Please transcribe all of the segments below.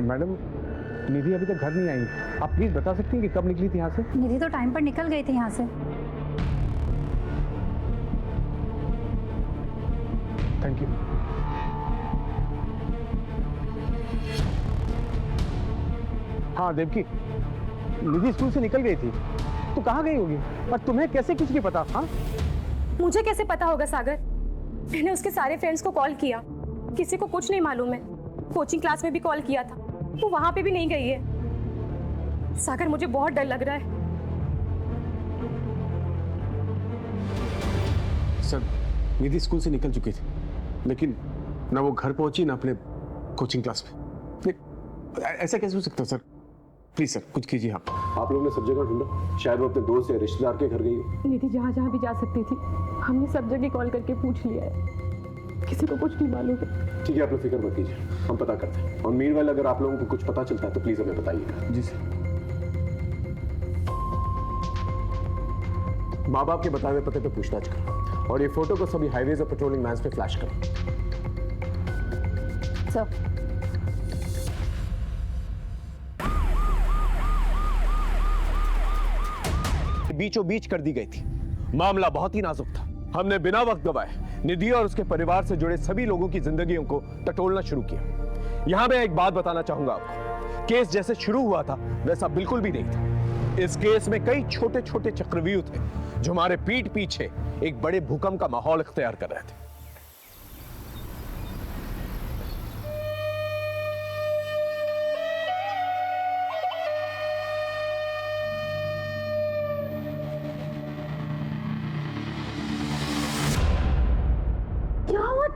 Madam, निधि अभी तक घर नहीं आई है। आप प्लीज बता सकती हैं कि कब निकली थी यहाँ से? निधि तो टाइम पर निकल गई थी यहाँ से। Thank you. हाँ देवकी, निधि स्कूल से निकल गई थी, तो कहाँ गई होगी? और तुम्हें कैसे कुछ नहीं पता? हाँ, मुझे कैसे पता होगा सागर? मैंने उसके सारे फ्रेंड्स को कॉल किया, किसी को कुछ नहीं मालूम है। कोचिंग क्लास में भी कॉल किया था, वो वहां पे भी नहीं गई है। सागर मुझे बहुत डर लग रहा है। सर, निधि स्कूल से निकल चुकी थी, लेकिन ना वो घर पहुंची ना अपने कोचिंग क्लास में। ऐसा कैसे हो सकता है सर? प्लीज सर, कुछ कीजिए आप। आप लोगों ने सब जगह ढूंढा, शायद वो अपने दोस्त या रिश्तेदार के घर गई हो। निधि जहाँ जहाँ भी जा सकती थी, हमने सब जगह कॉल करके पूछ लिया है, किसी को कुछ नहीं मालूम है। ठीक है, आप लोग फिक्र मत कीजिए, हम पता करते हैं। और मीनवाइल अगर आप लोगों को कुछ पता चलता है तो प्लीज हमें बताइएगा। जी सर। माँ बाप के बताए हुए पते पे पूछताछ करो, और ये फोटो को सभी हाईवेज और पेट्रोलिंग वैन्स पे फ्लैश करो। सर, बीचों बीच कर दी गई थी। मामला बहुत ही नाजुक था। हमने बिना वक्त गवाए निधि और उसके परिवार से जुड़े सभी लोगों की जिंदगियों को टटोलना शुरू किया। यहां मैं एक बात बताना चाहूंगा आपको, केस जैसे शुरू हुआ था वैसा बिल्कुल भी नहीं था। इस केस में कई छोटे छोटे चक्रव्यूह थे जो हमारे पीठ पीछे एक बड़े भूकंप का माहौल इख्तियार कर रहे थे।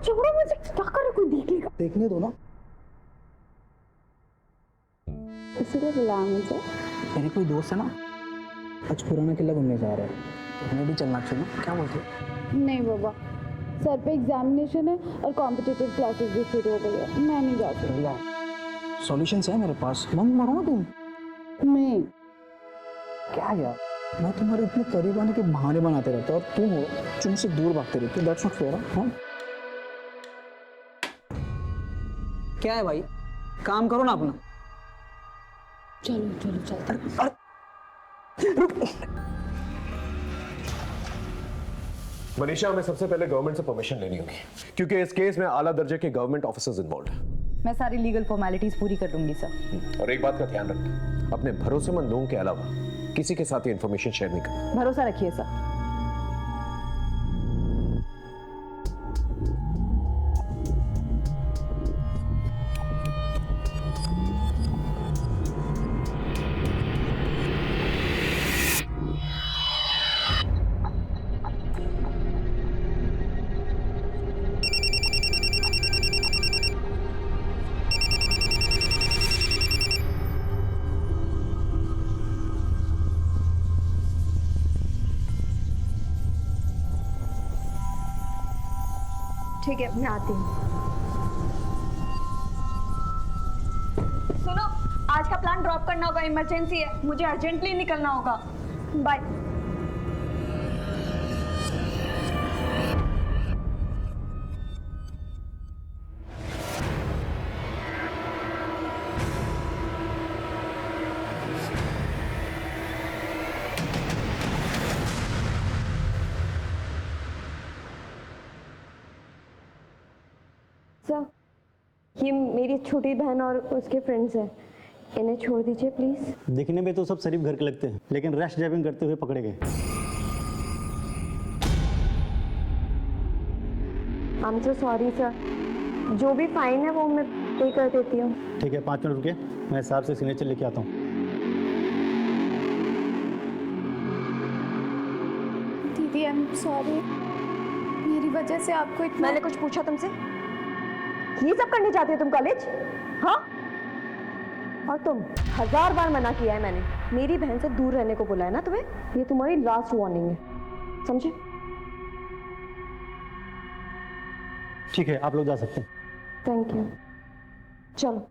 छोड़ो मुझे, क्या कर रहे? कोई देख लेगा। देखने दो ना। इसीलिए बुलाया मुझे। मेरे कोई दोस्त है ना, आज पुराना किला घूमने जा रहा है, तो हमें भी चलना चाहिए। क्या बोलते हो? नहीं बाबा, सर पे एग्जामिनेशन है और कॉम्पिटिटिव क्लासेस भी शुरू हो गई है, मैं नहीं जा सकती। सॉल्यूशंस है मेरे पास, बंक मारो ना तुम। नहीं। क्या यार, मैं तुम्हारे इतने करीब आने के बहाने बनाते रहता और तुम हो तुमसे दूर भागते रहते। That's not fair. हाँ, क्या है भाई, काम करो ना अपना। चलो चलो चलते। मनीषा, हमें सबसे पहले गवर्नमेंट से परमिशन लेनी होगी, क्योंकि इस केस में आला दर्जे के गवर्नमेंट ऑफिसर्स इन्वॉल्व हैं। मैं सारी लीगल फॉर्मेलिटीज पूरी कर दूंगी सर। और एक बात का ध्यान रखें, अपने भरोसेमंद लोगों के अलावा किसी के साथ ये इंफॉर्मेशन शेयर नहीं करना। भरोसा रखिए सर। ठीक है, मैं आती हूँ। सुनो, आज का प्लान ड्रॉप करना होगा, इमरजेंसी है, मुझे अर्जेंटली निकलना होगा। बाय। सर, ये मेरी छोटी बहन और उसके फ्रेंड्स हैं, इन्हें छोड़ दीजिए प्लीज। दिखने में तो सब शरीफ घर के लगते हैं, लेकिन रैश ड्राइविंग करते हुए पकड़े गए। I am so sorry sir, जो भी फाइन है वो मैं पे कर देती हूँ। ठीक है, 5 मिनट रुके, मैं साहब से सिग्नेचर लेके आता हूँ। दीदी आई एम सॉरी, मेरी वजह से आपको इतना। मैंने कुछ पूछा तुमसे? ये सब करने जाती हो तुम कॉलेज? हाँ, और तुम 1000 बार मना किया है मैंने, मेरी बहन से दूर रहने को बोला है ना तुम्हें। ये तुम्हारी लास्ट वार्निंग है, समझे? ठीक है, आप लोग जा सकते हैं। थैंक यू, चलो।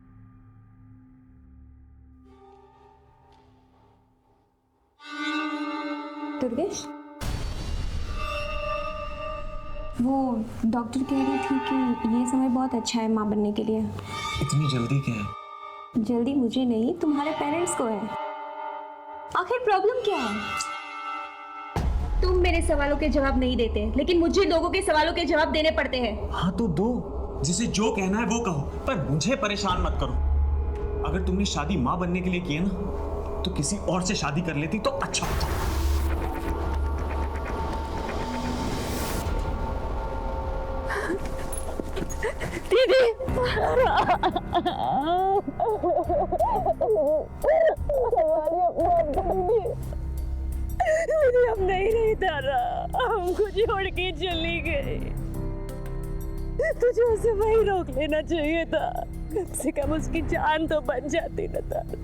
दुर्गेश, वो डॉक्टर कह रही थी कि ये समय बहुत अच्छा है माँ बनने के लिए। इतनी जल्दी क्या है? जल्दी मुझे नहीं, तुम्हारे पेरेंट्स को है। आखिर प्रॉब्लम क्या है? तुम मेरे सवालों के जवाब नहीं देते, लेकिन मुझे लोगों के सवालों के जवाब देने पड़ते हैं। हाँ तो दो, जिसे जो कहना है वो कहो, पर मुझे परेशान मत करो। अगर तुमने शादी माँ बनने के लिए की है ना, तो किसी और से शादी कर लेती तो अच्छा होता। दीदी हम नहीं तारा, हमको छोड़ के चली गई। तुझे उसे वही रोक लेना चाहिए था, कम से कम उसकी जान तो बच जाती न तारा।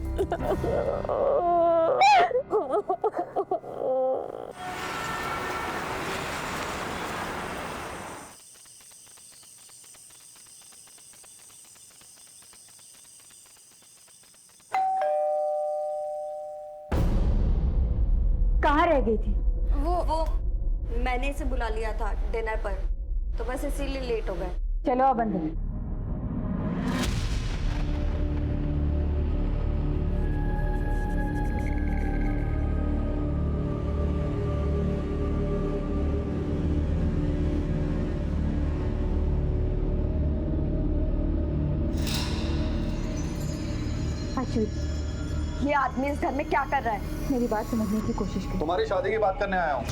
कहाँ रह गई थी? वो मैंने इसे बुला लिया था डिनर पर, तो बस इसीलिए लेट हो गए। चलो अब अंदर। ये आदमी इस घर में क्या कर रहा है? मेरी बात समझने की कोशिश करो। तुम्हारी शादी की बात करने आया हूँ।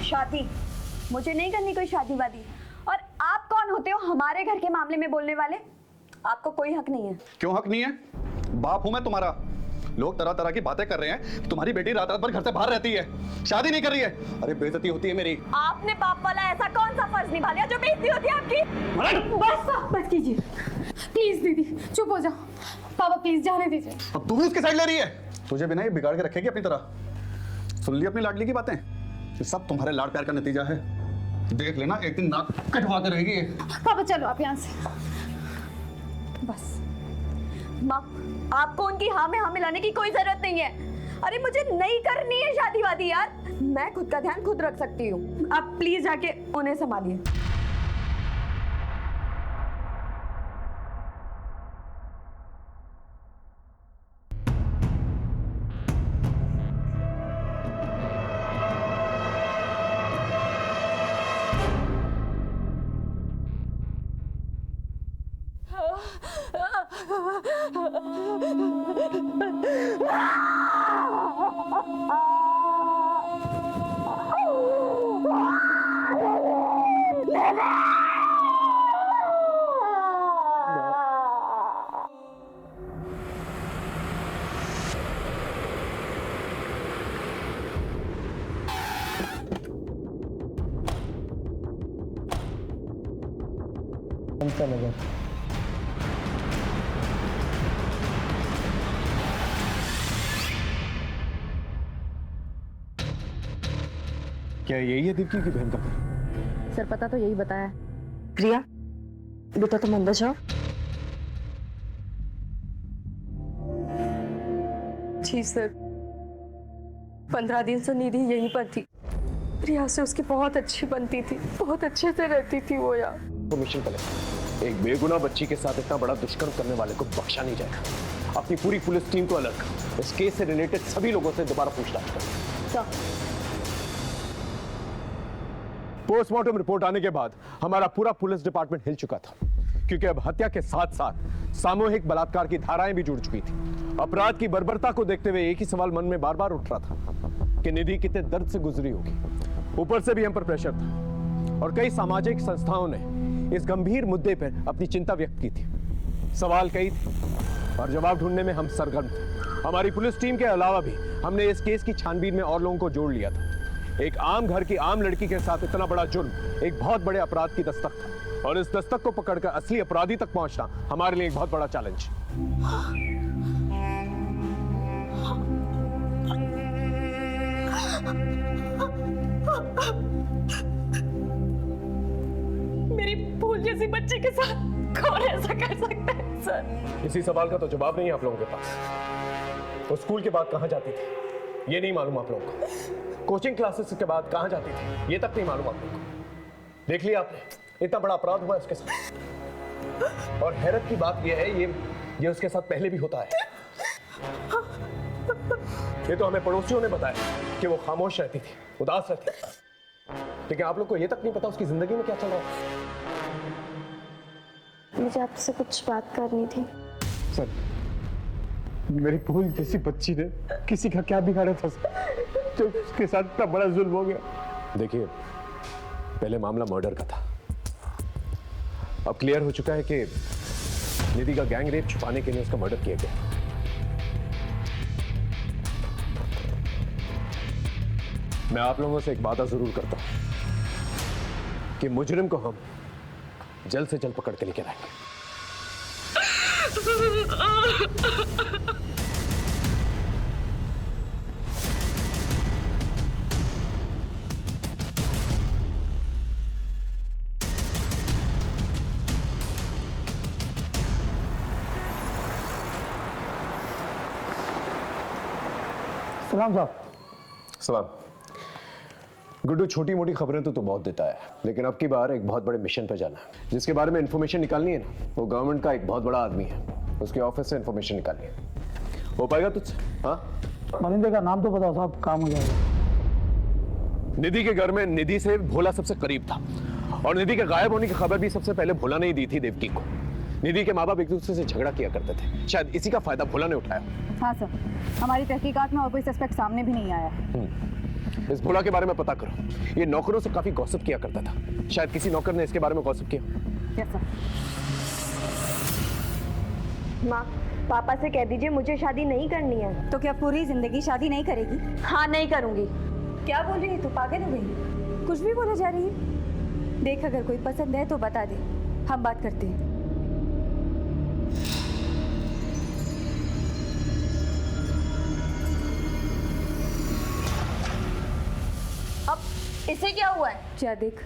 शादी? मुझे नहीं करनी कोई शादी वादी। और आप कौन होते हो हमारे घर के मामले में बोलने वाले? आपको कोई हक नहीं है। क्यों हक नहीं है? बाप हूं मैं तुम्हारा। लोग तरह तरह की बातें कर रहे हैं कि तुम्हारी बेटी रात रात भर घर से बाहर रहती है, शादी नहीं कर रही है। अरे बेइज्जती होती है मेरी। आपने बाप वाला ऐसा कौन सा फर्ज निभा लिया जो बेइज्जती होती है आपकी? बस कीजिए प्लीज दीदी, चुप हो जाओ। पापा प्लीज जाने दीजिए। अब तू भी उसकी साइड ले रही है? तुझे बिना ये बिगाड़ के रखेगी अपनी तरह। सुन ली अपनी लाडली की बातें? ये सब तुम्हारे लाड प्यार का नतीजा है। देख लेना एक दिन नाक कटवा के रहेगी। पापा चलो आप यहाँ से। बस माँ, आपको उनकी हाँ में हाँ मिलाने की कोई जरूरत नहीं है। अरे मुझे नहीं करनी है शादी वादी यार, मैं खुद का ध्यान खुद रख सकती हूँ। आप प्लीज जाके उन्हें संभालिए। क्या यही है दीप्ति की बहन का घर? सर पता तो यही बताया। प्रिया बेटा तुम अंदर जाओ। जी सर, 15 दिन से निधि यहीं पर थी। प्रिया से उसकी बहुत अच्छी बनती थी, बहुत अच्छे से रहती थी वो यार। मिशन कलेक्टर, एक बेगुनाह बच्ची के साथ इतना बड़ा दुष्कर्म करने वाले को बख्शा नहीं जाएगा। अपनी पूरी पुलिस टीम को अलर्ट करो, इस केस से रिलेटेड सभी लोगों से दोबारा पूछताछ करो। पोस्टमार्टम रिपोर्ट आने के बाद हमारा पूरा पुलिस डिपार्टमेंट हिल चुका था, क्योंकि अब हत्या के साथ साथ सामूहिक बलात्कार की धाराएं भी जुड़ चुकी थी। अपराध की बर्बरता को देखते हुए एक ही सवाल मन में बार बार उठ रहा था कि निधि कितने दर्द से गुजरी होगी। ऊपर से भी हम पर प्रेशर था और कई सामाजिक संस्थाओं ने इस गंभीर मुद्दे पर अपनी चिंता व्यक्त की थी। सवाल कई थे और जवाब ढूंढने में हम सरगर्म थे। हमारी पुलिस टीम के अलावा भी हमने इस केस की छानबीन में और लोगों को जोड़ लिया था। एक आम घर की आम लड़की के साथ इतना बड़ा जुर्म एक बहुत बड़े अपराध की दस्तक था, और इस दस्तक को पकड़कर असली अपराधी तक पहुंचना हमारे लिए एक बहुत बड़ा चैलेंज। मेरी फूल जैसी बच्ची के साथ कौन ऐसा कर सकता है सर? इसी सवाल का तो जवाब नहीं है आप लोगों के पास। वो स्कूल के बाद कहां जाती थी ये नहीं मालूम आप लोगों को। कोचिंग क्लासेस के बाद कहां जाती थी ये तक नहीं मालूम आप लोगों को। देख लिया आपने, इतना बड़ा अपराध हुआ इसके साथ। और हैरत की बात यह है, ये ये उसके साथ पहले भी होता है। ये तो हमें पड़ोसियों ने बताया कि वो खामोश रहती थी, उदास रहती थी, लेकिन आप लोग को ये तक नहीं पता उसकी जिंदगी में क्या चल रहा है। मुझे आपसे कुछ बात करनी थी। सर, मेरी फूल जैसी बच्ची ने किसी का क्या बिगाड़ा था सर, जो उसके साथ इतना बड़ा जुल्म हो गया। देखिए, पहले मामला मर्डर का था, अब क्लियर हो चुका है कि निधि का गैंग रेप छुपाने के लिए उसका मर्डर किया गया। मैं आप लोगों से एक वादा जरूर करता हूं कि मुजरिम को हम जल्द से जल्द पकड़ के लेके आएंगे। सलाम साहब। सलाम। गुड्डू, छोटी मोटी खबरें तो बहुत देता है, लेकिन अब की बार एक बहुत बड़े मिशन पे जाना है। जिसके बारे में इंफॉर्मेशन निकालनी है ना, वो गवर्नमेंट का एक बहुत बड़ा आदमी है, उसके ऑफिस से इंफॉर्मेशन निकालनी है। हो पाएगा तुझसे? हाँ, मनिंदर का नाम तो बताओ साहब, काम हो जाएगा। निधि के घर में निधि से भोला सबसे करीब था, और निधि के गायब होने की खबर भी सबसे पहले भोला ने ही दी थी देवकी को। निधि के माँ बाप एक दूसरे से झगड़ा किया करते थे, शायद इसी का फायदा भोला ने उठाया। हाँ सर, हमारी तहकीकात में और कोई सस्पेक्ट सामने भी नहीं आया। इस भोला के बारे में पता करो, ये नौकरों से काफी गॉसिप किया करता था, शायद किसी नौकर ने इसके बारे में गॉसिप किया। Yes sir. माँ, पापा से कह दीजिए मुझे शादी नहीं करनी है। तो क्या पूरी जिंदगी शादी नहीं करेगी? हाँ, नहीं करूंगी। क्या बोल रही है तू? पागल हो गई? कुछ भी बोला जा रही है। देख, अगर कोई पसंद है तो बता दे, हम बात करते हैं। अब इसे क्या हुआ है? क्या देख।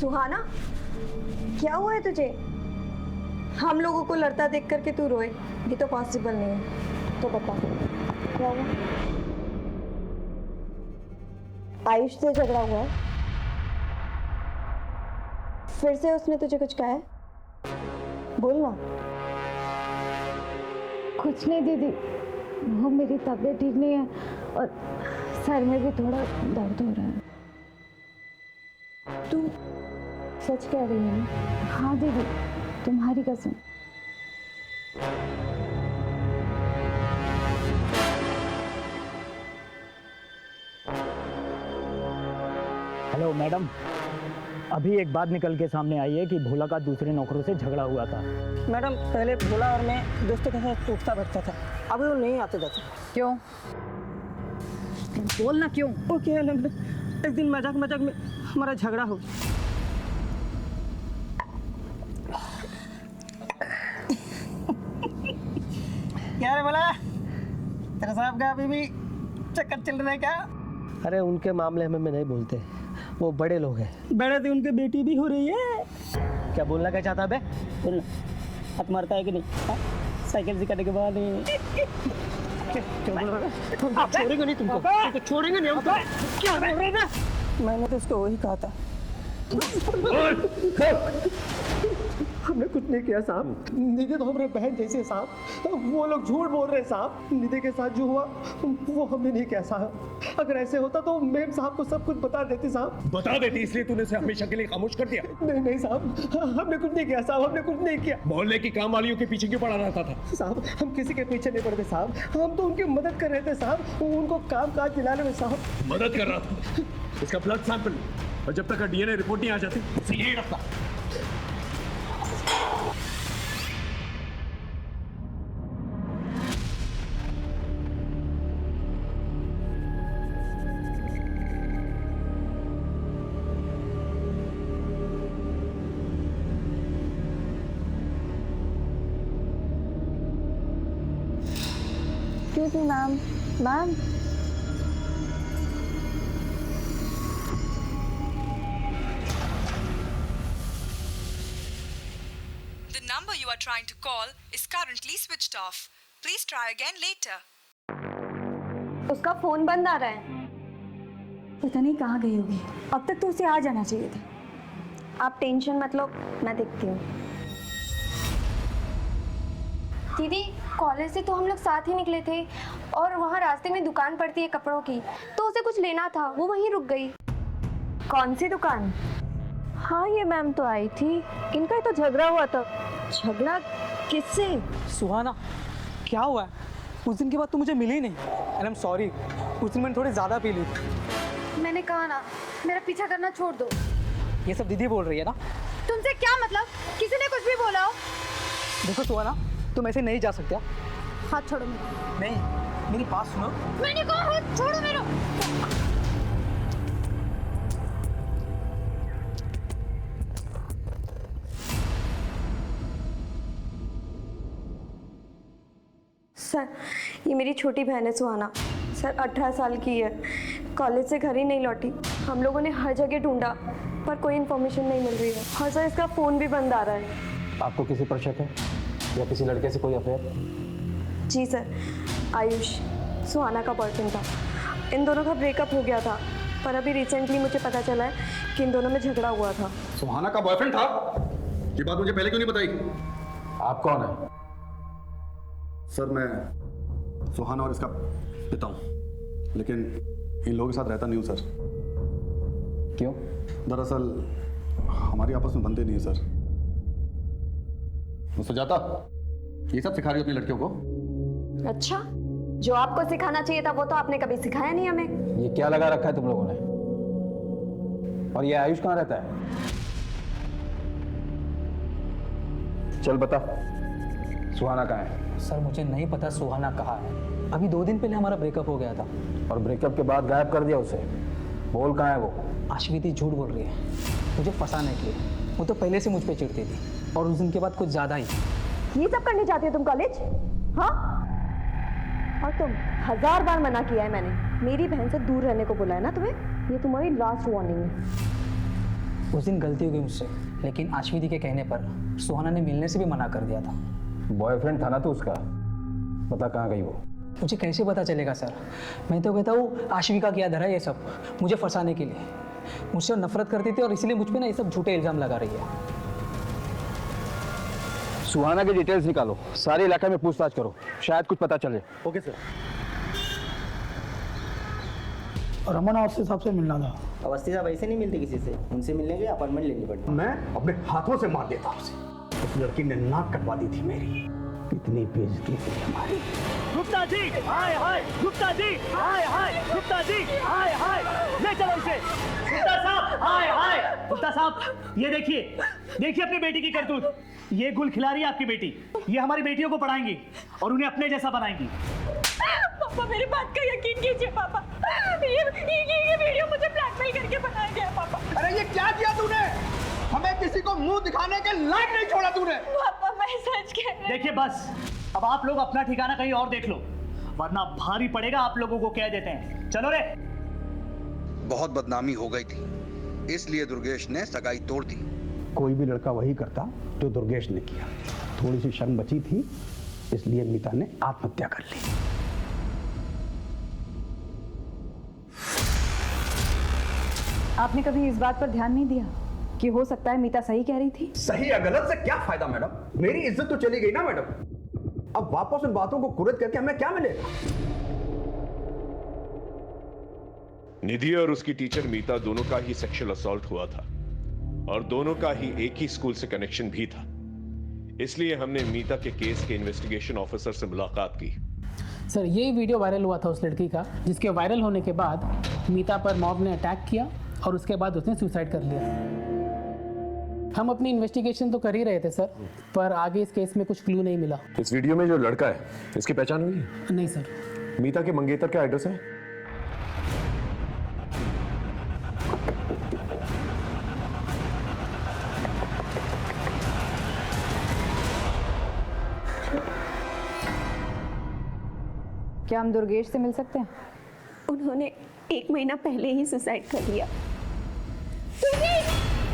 सुहाना, क्या हुआ है तुझे? हम लोगों को लड़ता देख करके तू रोए, ये तो पॉसिबल नहीं है। तो बता, क्या हुआ? आयुष से झगड़ा हुआ है? फिर से उसने तुझे कुछ कहा है? बोल ना। कुछ नहीं दीदी, वो मेरी तबीयत ठीक नहीं है और सर में भी थोड़ा दर्द हो रहा है। तू सच कह रही है ना? हाँ दीदी, तुम्हारी कसम। हेलो मैडम, अभी एक बात निकल के सामने आई है कि भोला का दूसरे नौकरों से झगड़ा हुआ था। मैडम, पहले भोला और मैं दोस्तों के साथ उठता बैठता था, अभी वो नहीं आते जाते। क्यों? बोलना क्यों? वो क्या है ना, एक दिन मजाक मजाक में हमारा झगड़ा हो गया। क्या रे भोला, तेरे साहब का अभी भी चक्कर चल रहा है क्या? अरे उनके मामले में नहीं बोलते, वो बड़े लोग हैं। बड़े थे, उनके बेटी भी हो रही है। क्या बोलना क्या चाहता बे? बोलना, हाथ मारता है कि नहीं? हाँ? साइकिल सिखाने के बाद क्या बोल रहा है? छोड़ेंगे नहीं तुमको, छोड़ेंगे नहीं हमको। क्या बोल रहे ना? मैंने तो उसको वही कहा था। हमने कुछ नहीं किया साहब, निधि तो हमारे बहन जैसी है साहब, वो लोग झूठ बोल रहे हैं साहब। निधि के साथ जो हुआ वो हमने नहीं किया साहब। अगर ऐसे होता तो मेम साहब को सब कुछ बता देती साहब। बता देती, इसलिए तूने उसे हमेशा के लिए खामोश कर दिया? नहीं साहब, हमने कुछ नहीं किया साहब, हमने कुछ नहीं किया। मोहल्ले की काम वालियों के पीछे क्यों पड़ा रहता था? साहब, हम किसी के पीछे नहीं पड़ते साहब, हम तो उनकी मदद कर रहे थे साहब, उनको काम काज दिलाने में साहब। मदद कर रहा था? इसका ब्लड सैंपल, और जब तक डीएनए रिपोर्ट नहीं आ जाती उसे यही रखता। Excuse me, ma'am. Ma'am. The number you are trying to call is currently switched off. Please try again later. उसका फोन बंद आ रहा है। पता नहीं कहाँ गई होगी, अब तक तो उसे आ जाना चाहिए था। आप टेंशन मत लो, मैं देखती हूँ। दीदी कॉलेज से तो हम लोग साथ ही निकले थे और वहाँ रास्ते में दुकान पड़ती है कपड़ों की, तो उसे कुछ लेना था, वो वहीं रुक गई। कौन सी दुकान? हाँ ये मैम तो आई थी, इनका ही तो झगड़ा हुआ था। झगड़ा किससे? सुहाना, क्या हुआ है? उस दिन के बाद तू मुझे मिली नहीं। एंड आई एम सॉरी, उस दिन मैंने थोड़ी ज़्यादा पी ली थी। मैंने कहा ना, मेरा पीछा करना छोड़ दो। ये सब दीदी बोल रही है ना? तुमसे क्या मतलब? किसी ने कुछ भी बोला हो? देखो सुहाना, तुम ऐसे नहीं जा सकते। हाथ छोड़ो मेरा। नहीं, मेरी बात सुनो। मैंने कहा हाथ छोड़ो मेरा। सर ये मेरी छोटी बहन है सुहाना। सर 18 साल की है, कॉलेज से घर ही नहीं लौटी। हम लोगों ने हर जगह ढूंढा पर कोई इन्फॉर्मेशन नहीं मिल रही है। और सर इसका फ़ोन भी बंद आ रहा है। आपको किसी पर शक है या किसी लड़के से कोई अफेयर? जी सर, आयुष सुहाना का बॉयफ्रेंड था। इन दोनों का ब्रेकअप हो गया था, पर अभी रिसेंटली मुझे पता चला है कि इन दोनों में झगड़ा हुआ था। सुहाना का बॉयफ्रेंड था? ये बात मुझे पहले क्यों नहीं बताई? आप कौन है? सर मैं सुहाना और इसका पिता हूँ, लेकिन इन लोगों के साथ रहता नहीं हूँ सर। क्यों? दरअसल हमारी आपस में बनते नहीं है सर। सुजाता, ये सब सिखा रही हो अपनी लड़कियों को? अच्छा, जो आपको सिखाना चाहिए था वो तो आपने कभी सिखाया नहीं हमें। ये क्या लगा रखा है तुम लोगों ने? और ये आयुष कहाँ रहता है? चल बता, सुहाना कहाँ है? सर मुझे नहीं पता सुहाना कहाँ है। अभी 2 दिन पहले हमारा ब्रेकअप हो गया था। और ब्रेकअप के बाद गायब कर दिया उसे। बोल कहाँ है वो? अश्विति झूठ बोल रही है मुझे फंसाने के लिए। वो तो पहले से मुझ पे चिढ़ती थी और उस दिन के बाद कुछ ज़्यादा ही। ये सब करने जाती हो तुम कॉलेज? हाँ, और तुम 1000 बार मना किया है मैंने। मेरी बहन से दूर रहने को बोला है ना तुम्हें। ये तुम्हारी लास्ट वार्निंग है। उस दिन गलती हो गई मुझसे, लेकिन अश्विति के कहने पर सुहाना ने मिलने से भी मना कर दिया था। बॉयफ्रेंड था ना तो उसका? पता कहाँ गई वो? मुझे कैसे पता चलेगा सर? मैं तो कहता हूँ आश्विका किया धरा ये सब मुझे फंसाने के लिए। मुझसे नफरत करती थी और इसलिए मुझ पे ना ये सब झूठे इल्जाम लगा रही है। सुहाना की डिटेल्स निकालो, सारे इलाके में पूछताछ करो, शायद कुछ पता चले। Okay sir. रमन अवस्थी साहब से मिलना था। अवस्थी साहब ऐसे नहीं मिलते किसी से, उनसे मिलने के लिए अपॉइंटमेंट लेनी पड़ती। मैं अपने हाथों से मार देता उसे। उस लड़की ने नाक कटवा दी थी मेरी। कितनी बेइज्जती थी हमारी। गुप्ता जी, हाय हाय, गुप्ता जी, हाय हाय, गुप्ता जी, हाय हाय, ले चलो इसे। गुप्ता साहब, हाय हाय, गुप्ता साहब, ये देखिए, देखिए अपनी बेटी की करतूत। ये गुल खिला रही है आपकी बेटी। ये हमारी बेटियों को पढ़ाएंगी और उन्हें अपने जैसा बनाएंगी। पापा मेरी बात का यकीन कीजिए पापा। ये वीडियो मुझे ब्लैकमेल करके बनाया गया है पापा। अरे ये क्या किया तूने? हमें किसी को मुंह दिखाने के लायक नहीं छोड़ा तूने। पापा मैं सच कह रही हूं। देखिए बस, अब आप लोग अपना ठिकाना कहीं और देख लो, वरना भारी पड़ेगा आप लोगों को। कह देते हैं, चलो रे। बहुत बदनामी हो गई थी, इसलिए दुर्गेश ने सगाई तोड़ दी। कोई भी लड़का वही करता जो दुर्गेश ने किया। थोड़ी सी शर्म बची थी, इसलिए मीता ने आत्महत्या कर ली। आपने कभी इस बात पर ध्यान नहीं दिया कि हो सकता है मीता सही कह रही थी? सही या गलत से क्या फायदा मैडम? मेरी इज्जत तो चली गई ना मैडम। अब वापस उन बातों को कुरेद करके हमें क्या मिलेगा? निधि और उसकी टीचर मीता दोनों का ही सेक्सुअल असॉल्ट हुआ था और दोनों का ही एक ही स्कूल से कनेक्शन भी था। इसलिए हमने मीता के केस के इन्वेस्टिगेशन ऑफिसर से मुलाकात की। सर ये वीडियो वायरल हुआ था उस लड़की का, जिसके वायरल होने के बाद मीता पर मॉब ने अटैक किया और उसके बाद उसने सुसाइड कर लिया। हम अपनी इन्वेस्टिगेशन तो कर ही रहे थे सर, पर आगे इस केस में कुछ क्लू नहीं मिला। इस वीडियो में जो लड़का है, इसकी पहचान हुई है? नहीं सर। मीता के मंगेतर का एड्रेस है? क्या हम दुर्गेश से मिल सकते हैं? उन्होंने 1 महीना पहले ही सुसाइड कर लिया।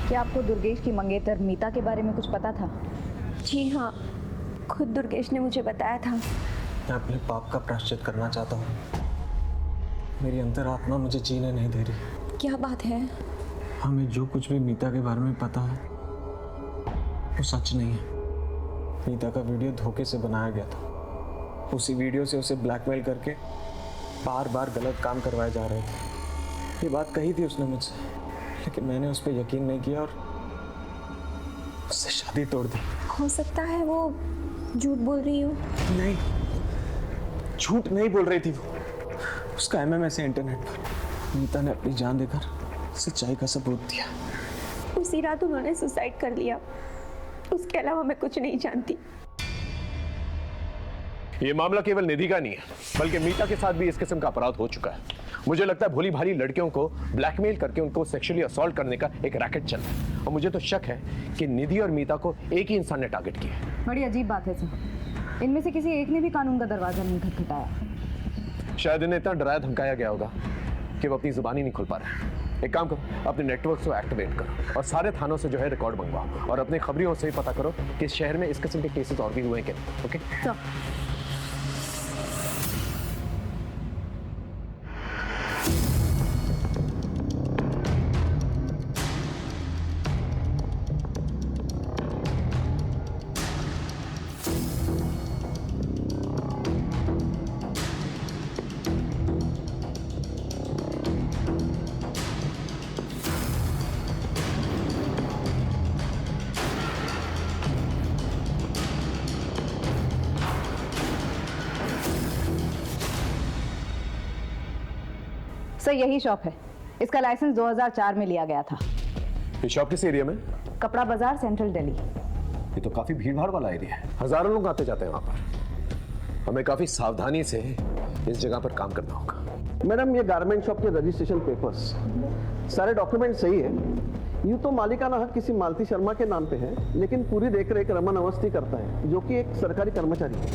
क्या आपको दुर्गेश की मंगेतर मीता के बारे में कुछ पता था? जी हाँ, खुद दुर्गेश ने मुझे बताया था। मैं अपने पाप का प्रायश्चित करना चाहता हूँ। मेरी अंतरात्मा मुझे जीने नहीं दे रही। क्या बात है? हमें जो कुछ भी मीता के बारे में पता है वो सच नहीं है। मीता का वीडियो धोखे से बनाया गया था। उसी वीडियो से उसे ब्लैकमेल करके बार बार गलत काम करवाए जा रहे थे। ये बात कही थी उसने मुझसे, लेकिन मैंने उस पर यकीन नहीं किया और उससे शादी तोड़ दी। हो सकता है वो झूठ बोल रही हो। नहीं, झूठ नहीं बोल रही थी वो। उसका MMS है इंटरनेट पर। मीता ने अपनी जान देकर सच्चाई का सबूत दिया। उसी रात उन्होंने सुसाइड कर लिया। उसके अलावा मैं कुछ नहीं जानती। ये मामला केवल निधि का नहीं है, बल्कि मीता के साथ भी इस किस्म का अपराध हो चुका है। मुझे लगता है भोली भाली लड़कियों को ब्लैकमेल करके उनको सेक्सुअली असॉल्ट करने का एक रैकेट चल रहा है। और मुझे तो शक है कि निधि और मीता को एक ही इंसान ने टारगेट किया है। बड़ी अजीब बात है सर, इनमें से किसी एक ने भी कानून का दरवाजा नहीं खटखटाया। शायद इन्हें इतना डराया धमकाया गया होगा कि वो अपनी जुबान ही नहीं खोल पा रहे। एक काम करो, अपने नेटवर्क को एक्टिवेट करो और सारे थानों से जो है रिकॉर्ड मंगवाओ और अपने खबरियों से ही पता करो कि इस शहर में इस किस्म के केसेस और भी हुए हैं क्या। ओके सर यही शॉप है, इसका लाइसेंस 2004 में लिया गया था। ये शॉप किस एरिया में? कपड़ा बाजार, सेंट्रल दिल्ली। ये तो काफी भीड़ भाड़ वाला एरिया है, हजारों लोग आते जाते हैं वहां पर। हमें काफी सावधानी से इस जगह पर काम करना होगा। मैडम ये गारमेंट शॉप के रजिस्ट्रेशन पेपर्स सारे डॉक्यूमेंट सही है। यूँ तो मालिकाना हक किसी मालती शर्मा के नाम पे है, लेकिन पूरी देखरेख रमन अवस्थी करता है, जो कि एक सरकारी कर्मचारी है।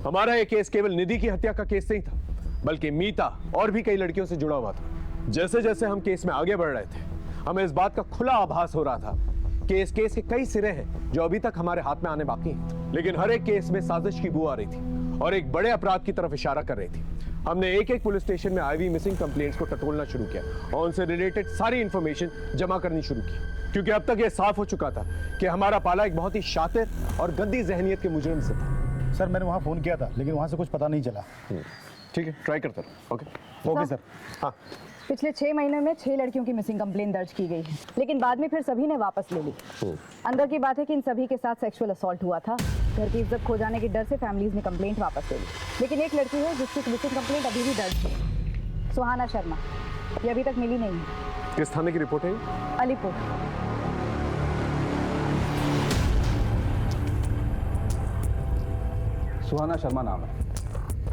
हमारा ये केस केवल निधि की हत्या का केस नहीं था, बल्कि मीता और भी कई लड़कियों से जुड़ा हुआ था। जैसे जैसे हम केस में आगे बढ़ रहे थे, हमें इस बात का खुला आभास हो रहा था कि इस केस के कई सिरे हैं जो अभी तक हमारे हाथ में आने बाकी हैं। लेकिन हर एक केस में साजिश की बू आ रही थी और एक बड़े अपराध की तरफ इशारा कर रही थी। हमने एक एक पुलिस स्टेशन में आईवी मिसिंग कंप्लेंट्स को टटोलना शुरू किया और उनसे रिलेटेड सारी इंफॉर्मेशन जमा करनी शुरू की, क्योंकि अब तक यह साफ हो चुका था कि हमारा पाला एक बहुत ही शातिर और गंदी जहनियत के मुजरिम से था। सर मैंने वहाँ फ़ोन किया था, लेकिन वहाँ से कुछ पता नहीं चला। ठीक है, ट्राई करता रहो। Okay sir. हाँ, पिछले 6 महीने में 6 लड़कियों की मिसिंग कंप्लेंट दर्ज की गई है, लेकिन बाद में फिर सभी ने वापस ले ली। अंदर की बात है कि इन सभी के साथ सेक्सुअल असॉल्ट हुआ था। घर की इज्जत खो जाने के डर से फैमिलीज ने कंप्लेंट वापस ले ली, लेकिन एक लड़की है जिसकी मिसिंग कंप्लेंट अभी भी दर्ज है, सुहाना शर्मा। ये अभी तक मिली नहीं है। किस थाने की रिपोर्ट है? अलीपुर। सुहाना शर्मा नाम है।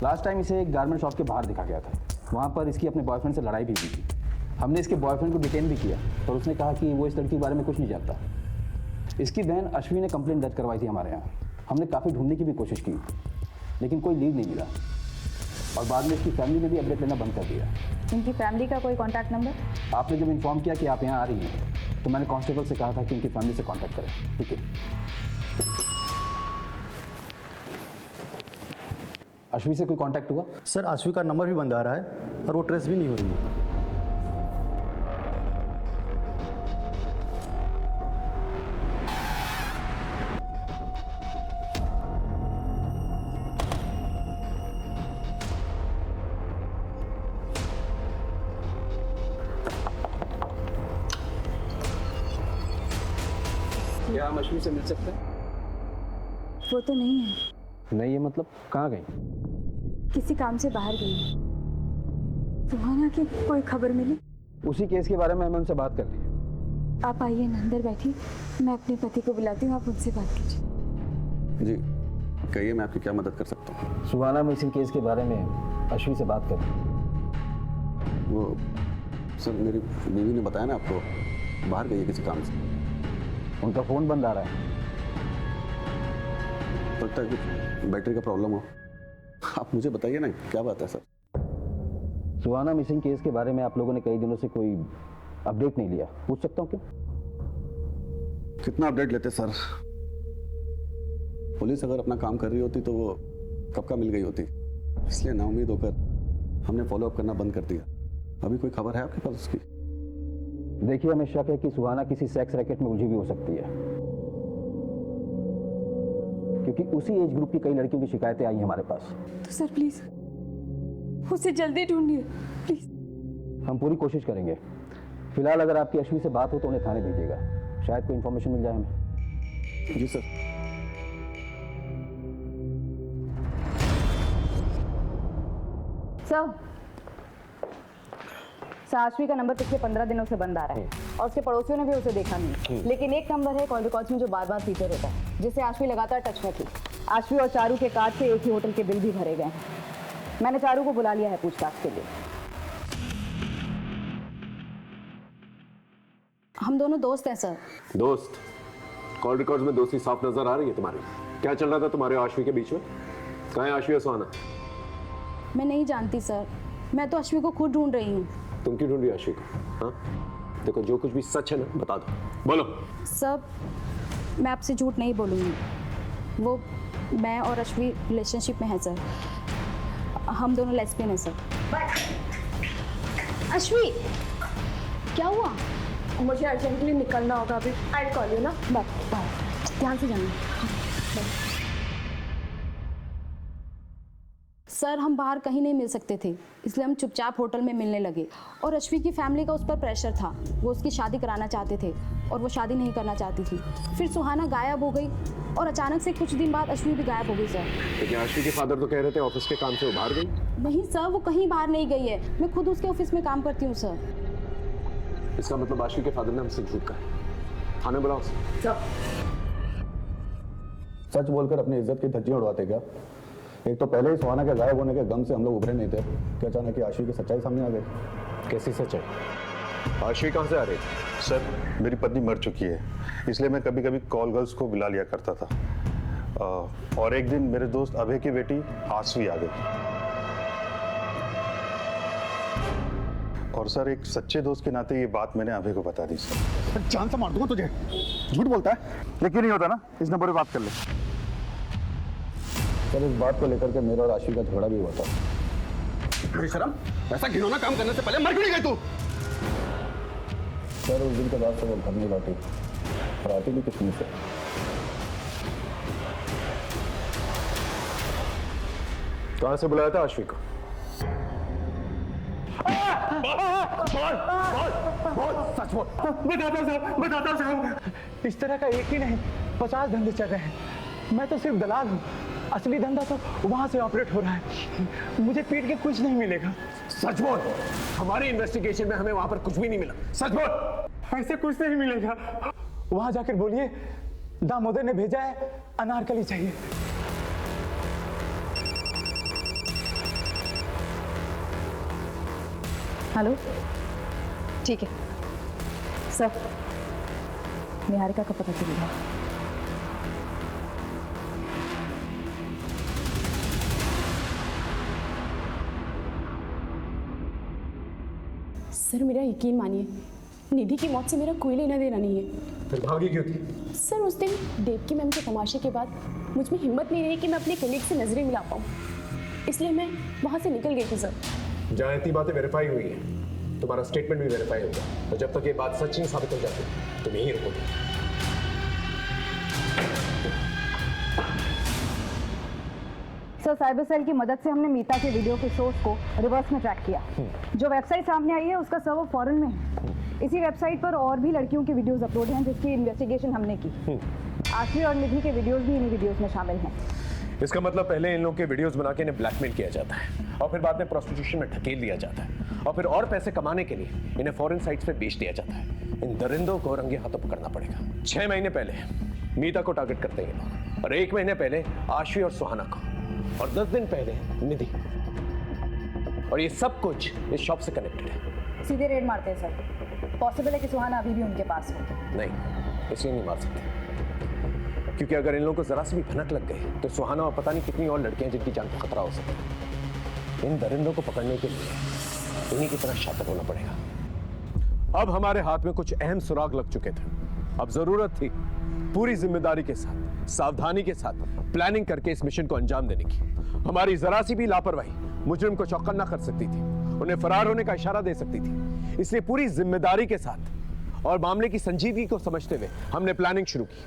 लास्ट टाइम इसे एक गारमेंट शॉप के बाहर दिखा गया था। वहाँ पर इसकी अपने बॉयफ्रेंड से लड़ाई भी हुई थी। हमने इसके बॉयफ्रेंड को डिटेन भी किया, पर उसने कहा कि वो इस लड़की के बारे में कुछ नहीं जानता। इसकी बहन अश्विनी ने कंप्लेंट दर्ज करवाई थी हमारे यहाँ। हमने काफ़ी ढूंढने की भी कोशिश की, लेकिन कोई लीड नहीं मिला और बाद में इसकी फैमिली ने भी अपडेट लेना बंद कर दिया। इनकी फैमिली का कोई कॉन्टैक्ट नंबर? आपने जब इन्फॉर्म किया कि आप यहाँ आ रही हैं, तो मैंने कांस्टेबल से कहा था कि इनकी फैमिली से कॉन्टैक्ट करें। ठीक है। अश्वी से कोई कांटेक्ट हुआ? सर अश्वी का नंबर भी बंद आ रहा है और वो ट्रेस भी नहीं हो रही है। क्या हम अश्वी से मिल सकते हैं? वो तो नहीं है। नहीं है मतलब? कहाँ गई? किसी काम से बाहर गई। सुहाना की कोई खबर मिली? उसी केस के बारे में हमने उनसे बात कर ली है। आप आइए ना, अंदर बैठिए, मैं अपने पति को बुलाती हूँ, आप उनसे बात कीजिए। जी कहिए, मैं आपकी क्या मदद कर सकता हूँ? सुहाना मिसिंग केस के बारे में अश्वी से बात कर। वो सर मेरी बीवी ने बताया ना आपको, बाहर गई है किसी काम से। उनका फ़ोन बंद आ रहा है। लगता है कि बैटरी का प्रॉब्लम हो। आप मुझे बताइए ना क्या बात है सर? सुहाना मिसिंग केस के बारे में आप लोगों ने कई दिनों से कोई अपडेट नहीं लिया, पूछ सकता हूँ क्यों? कितना अपडेट लेते सर? पुलिस अगर अपना काम कर रही होती तो वो कब का मिल गई होती, इसलिए नाउम्मीद होकर हमने फॉलोअप करना बंद कर दिया। अभी कोई खबर है आपके पास उसकी? देखिए हमें शक है कि सुहाना किसी सेक्स रैकेट में उलझी भी हो सकती है। बल्कि उसी एज ग्रुप की कई लड़कियों की शिकायतें आई हैं हमारे पास। तो सर प्लीज उसे जल्दी ढूंढिए प्लीज। हम पूरी कोशिश करेंगे। फिलहाल अगर आपकी अश्वी से बात हो तो उन्हें थाने भेजिएगा, शायद कोई इन्फॉर्मेशन मिल जाए हमें। जी सर। आश्वी का नंबर पिछले 15 दिनों से बंद आ रहा है और उसके पड़ोसियों ने भी उसे देखा नहीं, लेकिन एक नंबर है कॉल रिकॉर्ड्स में जो बार बार फीचर होता है, जिससे आश्वी लगातार टच में थी। आश्वी और चारू के कार्ड से एक ही होटल के बिल भी भरे गए हैं। मैंने चारू को बुला लिया है पूछताछ के लिए। हम दोनों दोस्त हैं सर। दोस्त? कॉल रिकॉर्ड्स में दोस्ती साफ नजर आ रही है तुम्हारी। क्या चल रहा था तुम्हारे और अश्वी के बीच में? कहाँ है अश्वी और सुहाना? मैं नहीं जानती सर, मैं तो अश्वी को खुद ढूंढ रही हूँ। तुम क्यों ढूंढ रही हो अश्वी को? हाँ देखो, जो कुछ भी सच है ना बता दो, बोलो। सर मैं आपसे झूठ नहीं बोलूँगी, वो मैं और अश्वी रिलेशनशिप में हैं सर। हम दोनों लेस्बियन हैं सर। अश्वी क्या हुआ? मुझे अर्जेंटली निकलना होगा अभी। आई कॉल यू ना। बाय। ध्यान से जाना। सर हम बाहर कहीं नहीं मिल सकते थे, इसलिए हम चुपचाप होटल में मिलने लगे और अश्वी की फैमिली का उस पर प्रेशर था। वो उसकी शादी कराना चाहते थे और वो शादी नहीं करना चाहती थी। फिर सुहाना गायब हो गई और अचानक से कुछ दिन बाद अश्वी भी गायब हो गई सर। लेकिन अश्वी के फादर तो कह रहे थे ऑफिस के काम से वो बाहर गई। नहीं सर, वो कहीं बाहर नहीं गई है, मैं खुद उसके ऑफिस में काम करती हूँ सर। इसका मतलब अश्वी के फादर ने हमसे झूठ कहा। थाने बुलाओ उसे। सच बोलकर अपनी इज्जत की धज्जियां उड़वाते क्या? एक तो पहले ही सुहाना के गायब होने के गम से हम लोग उभरे नहीं थे कि अचानक कि आश्वी की सच्चाई सामने आ गई। कैसी सच्चाई? आश्वी कहाँ से आ रही? सर मेरी पत्नी मर चुकी है, इसलिए मैं कभी कभी कॉल गर्ल्स को बुला लिया करता था। और एक दिन मेरे दोस्त अभय की बेटी आश्वी आ गई। और सर एक सच्चे दोस्त के नाते ये बात मैंने अभय को बता दी। सर जान से मार दूंगा तुझे। झूठ बोलता है, यकीन नहीं होता ना, इस नंबर पे बात कर ले। सर इस बात को लेकर के मेरा और आश्वी का झगड़ा भी हुआ था। बेशरम, ऐसा घिनौना काम करने से पहले मर क्यों नहीं गई तू? सर उस दिन के बाद से वो घर नहीं लौटी और आती भी कितनी से। कहाँ से बुलाया था आश्वी को? सच बोल। बताता साहब, इस तरह का एक ही नहीं 50 धंधे चल रहे हैं। मैं तो सिर्फ दलाल हूँ, असली धंधा तो वहां से ऑपरेट हो रहा है। मुझे पीट के कुछ नहीं मिलेगा। सच बोल। हमारी इन्वेस्टिगेशन में हमें वहां पर कुछ भी नहीं मिला। सच बोल। ऐसे कुछ नहीं मिलेगा। वहां जाकर बोलिए दामोदर ने भेजा है, अनारकली चाहिए। हेलो, ठीक है सर, निहारिका का पता चलेगा। सर मेरा यकीन मानिए, निधि की मौत से मेरा कोई लेना देना नहीं है। फिर भागी क्यों थी? सर उस दिन देवकी मैम के तमाशे के बाद मुझ में हिम्मत नहीं रही कि मैं अपने कलीग से नजरें मिला पाऊँ, इसलिए मैं वहाँ से निकल गई थी सर। जहाँ इतनी बातें वेरीफाई हुई हैं, तुम्हारा स्टेटमेंट भी वेरीफाई होगा, और जब तक ये बात सच नहीं साबित हो जाती तुम यहीं रहोगे। सर साइबर सेल की मदद से हमने मीता के वीडियो के सोर्स को रिवर्स में ट्रैक किया। जो वेबसाइट सामने आई है उसका सर्वर फॉरेन में है। इसी वेबसाइट पर और भी लड़कियों के वीडियोस अपलोड हैं जिसकी इन्वेस्टिगेशन हमने की। आश्वी और निधि के वीडियोस भी इन्हीं वीडियोस में शामिल हैं। इसका मतलब पहले इन लोगों के वीडियोस बना के इन्हें ब्लैकमेल किया जाता है और फिर बाद में प्रोस्टिट्यूशन में ढकेल दिया जाता है और फिर और पैसे कमाने के लिए इन्हें फॉरेन साइट्स पे बेच दिया जाता है। इन दरिंदों को रंगे हाथों पकड़ना पड़ेगा। 6 महीने पहले मीता को टारगेट करते हैं लोग, और 1 महीने पहले आश्वी और सुहाना को, और 10 दिन पहले निधि। और ये सब कुछ इस शॉप से कनेक्टेड है। सीधे रेड मारते हैं सर। पॉसिबल है कि सुहाना अभी भी उनके पास हो। नहीं, इसलिए नहीं मार सकते, क्योंकि अगर इन लोगों को जरा सी भी भनक लग गई तो सुहाना और पता नहीं कितनी और लड़कियां जिनकी जान को खतरा हो सकता है। इन दरिंदों को पकड़ने के लिए इन्हीं की तरह शातिर होना पड़ेगा। अब हमारे हाथ में कुछ अहम सुराग लग चुके थे। अब जरूरत थी पूरी जिम्मेदारी के साथ, सावधानी के साथ प्लानिंग करके इस मिशन को अंजाम देने की। हमारी जरा सी भी लापरवाही मुजरिम को चौकन्ना कर सकती थी, उन्हें फरार होने का इशारा दे सकती थी। इसलिए पूरी जिम्मेदारी के साथ और मामले की संजीदगी को समझते हुए हमने प्लानिंग शुरू की।